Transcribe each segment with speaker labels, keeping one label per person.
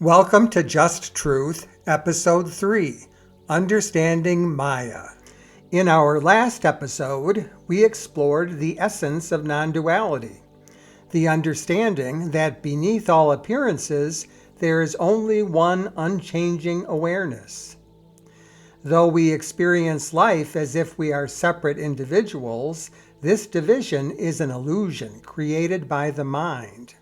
Speaker 1: Welcome to Just Truth, Episode 3, Understanding Maya. In our last episode, we explored the essence of non-duality, the understanding that beneath all appearances, there is only one unchanging awareness. Though we experience life as if we are separate individuals, this division is an illusion created by the mind.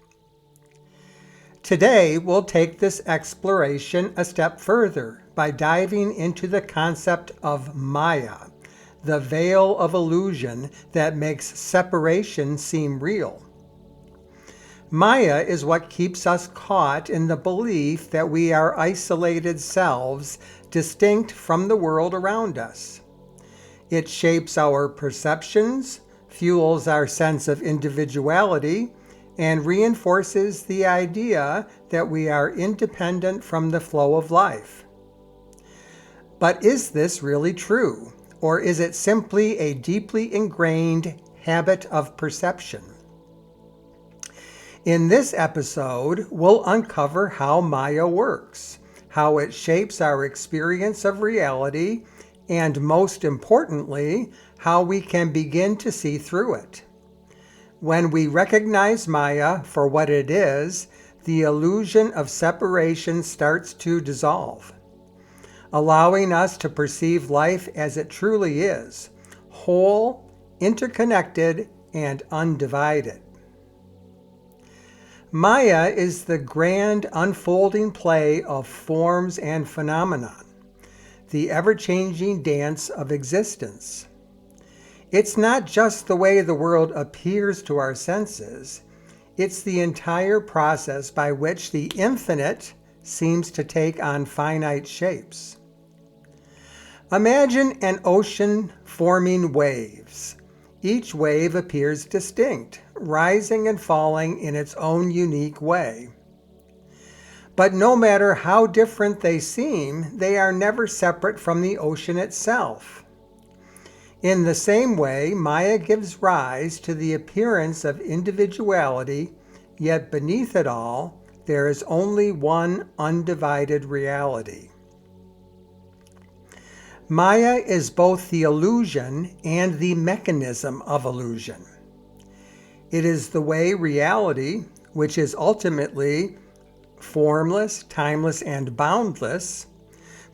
Speaker 1: Today, we'll take this exploration a step further by diving into the concept of Maya, the veil of illusion that makes separation seem real. Maya is what keeps us caught in the belief that we are isolated selves, distinct from the world around us. It shapes our perceptions, fuels our sense of individuality, and reinforces the idea that we are independent from the flow of life. But is this really true, or is it simply a deeply ingrained habit of perception? In this episode, we'll uncover how Maya works, how it shapes our experience of reality, and most importantly, how we can begin to see through it. When we recognize Maya for what it is, the illusion of separation starts to dissolve, allowing us to perceive life as it truly is, whole, interconnected, and undivided. Maya is the grand unfolding play of forms and phenomenon, the ever-changing dance of existence. It's not just the way the world appears to our senses, it's the entire process by which the infinite seems to take on finite shapes. Imagine an ocean forming waves. Each wave appears distinct, rising and falling in its own unique way. But no matter how different they seem, they are never separate from the ocean itself. In the same way, Maya gives rise to the appearance of individuality, yet beneath it all, there is only one undivided reality. Maya is both the illusion and the mechanism of illusion. It is the way reality, which is ultimately formless, timeless, and boundless,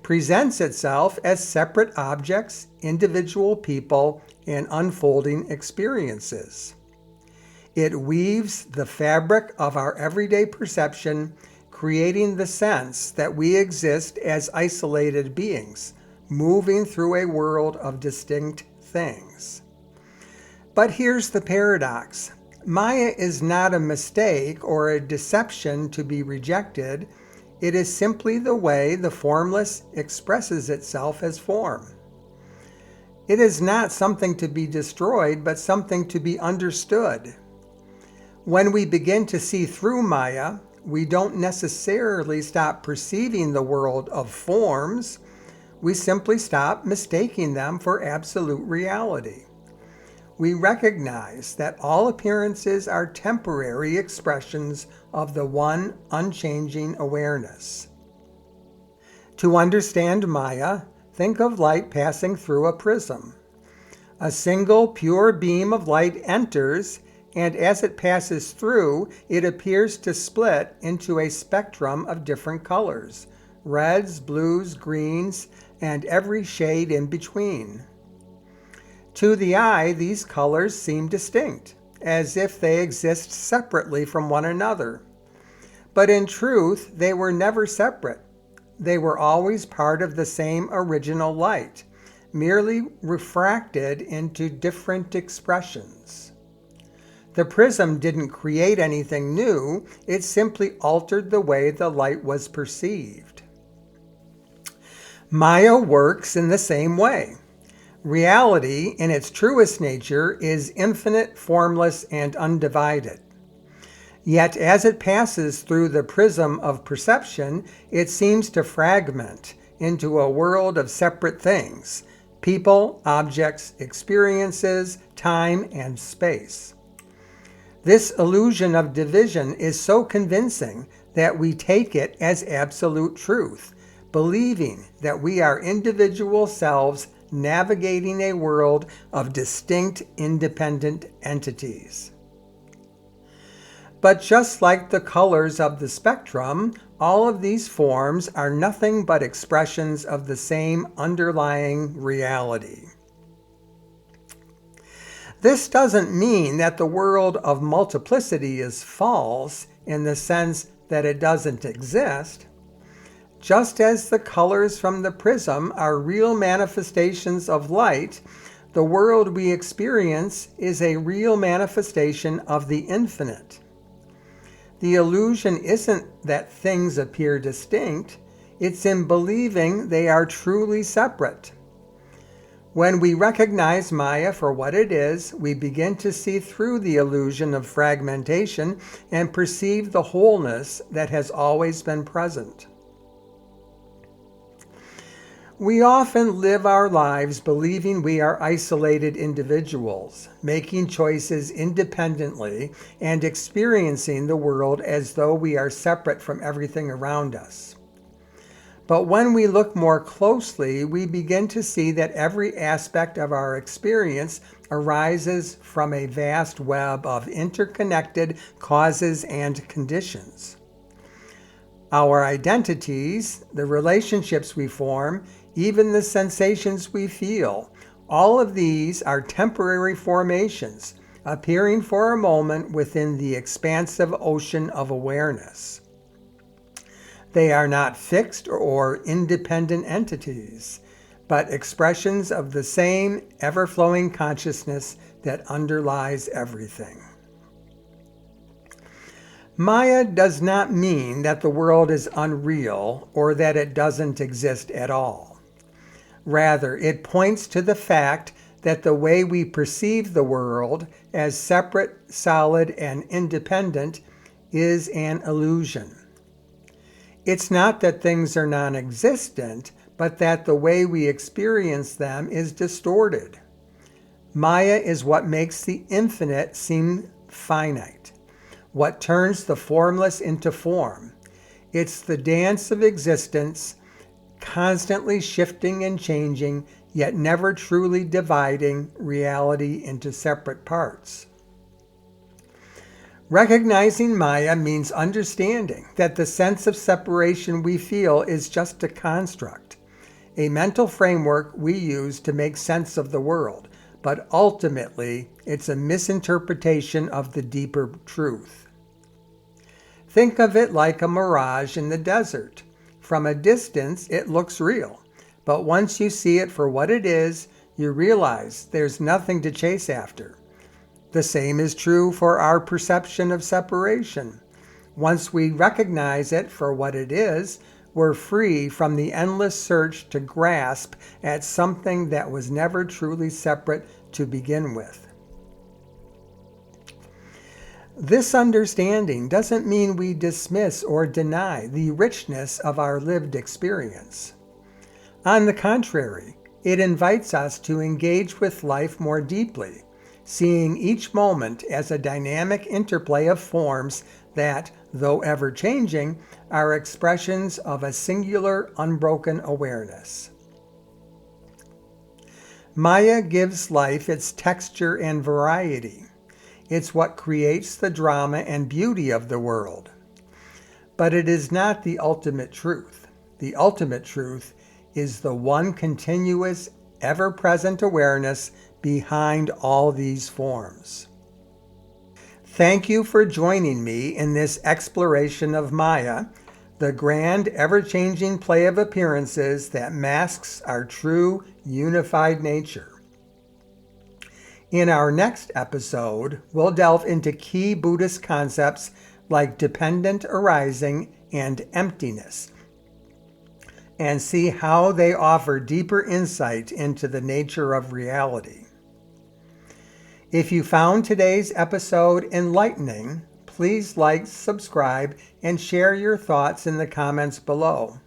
Speaker 1: presents itself as separate objects, individual people, and unfolding experiences. It weaves the fabric of our everyday perception, creating the sense that we exist as isolated beings, moving through a world of distinct things. But here's the paradox. Maya is not a mistake or a deception to be rejected. It is simply the way the formless expresses itself as form. It is not something to be destroyed, but something to be understood. When we begin to see through Maya, we don't necessarily stop perceiving the world of forms. We simply stop mistaking them for absolute reality. We recognize that all appearances are temporary expressions of the one unchanging awareness. To understand Maya, think of light passing through a prism. A single pure beam of light enters, and as it passes through, it appears to split into a spectrum of different colors, reds, blues, greens, and every shade in between. To the eye, these colors seem distinct, as if they exist separately from one another. But in truth, they were never separate. They were always part of the same original light, merely refracted into different expressions. The prism didn't create anything new, it simply altered the way the light was perceived. Maya works in the same way. Reality, in its truest nature, is infinite, formless, and undivided. Yet as it passes through the prism of perception, it seems to fragment into a world of separate things: people, objects, experiences, time, and space. This illusion of division is so convincing that we take it as absolute truth, believing that we are individual selves navigating a world of distinct, independent entities. But just like the colors of the spectrum, all of these forms are nothing but expressions of the same underlying reality. This doesn't mean that the world of multiplicity is false in the sense that it doesn't exist. Just as the colors from the prism are real manifestations of light, the world we experience is a real manifestation of the infinite. The illusion isn't that things appear distinct, it's in believing they are truly separate. When we recognize Maya for what it is, we begin to see through the illusion of fragmentation and perceive the wholeness that has always been present. We often live our lives believing we are isolated individuals, making choices independently and experiencing the world as though we are separate from everything around us. But when we look more closely, we begin to see that every aspect of our experience arises from a vast web of interconnected causes and conditions. Our identities, the relationships we form, even the sensations we feel, all of these are temporary formations, appearing for a moment within the expansive ocean of awareness. They are not fixed or independent entities, but expressions of the same ever-flowing consciousness that underlies everything. Maya does not mean that the world is unreal or that it doesn't exist at all. Rather, it points to the fact that the way we perceive the world as separate, solid, and independent is an illusion. It's not that things are non-existent, but that the way we experience them is distorted. Maya is what makes the infinite seem finite, what turns the formless into form. It's the dance of existence, constantly shifting and changing, yet never truly dividing reality into separate parts. Recognizing Maya means understanding that the sense of separation we feel is just a construct, a mental framework we use to make sense of the world, but ultimately it's a misinterpretation of the deeper truth. Think of it like a mirage in the desert. From a distance, it looks real, but once you see it for what it is, you realize there's nothing to chase after. The same is true for our perception of separation. Once we recognize it for what it is, we're free from the endless search to grasp at something that was never truly separate to begin with. This understanding doesn't mean we dismiss or deny the richness of our lived experience. On the contrary, it invites us to engage with life more deeply, seeing each moment as a dynamic interplay of forms that, though ever-changing, are expressions of a singular, unbroken awareness. Maya gives life its texture and variety. It's what creates the drama and beauty of the world. But it is not the ultimate truth. The ultimate truth is the one continuous, ever-present awareness behind all these forms. Thank you for joining me in this exploration of Maya, the grand, ever-changing play of appearances that masks our true, unified nature. In our next episode, we'll delve into key Buddhist concepts like dependent arising and emptiness, and see how they offer deeper insight into the nature of reality. If you found today's episode enlightening, please like, subscribe, and share your thoughts in the comments below.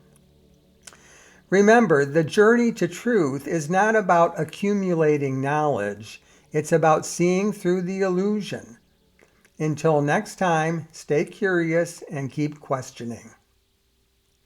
Speaker 1: Remember, the journey to truth is not about accumulating knowledge. It's about seeing through the illusion. Until next time, stay curious and keep questioning.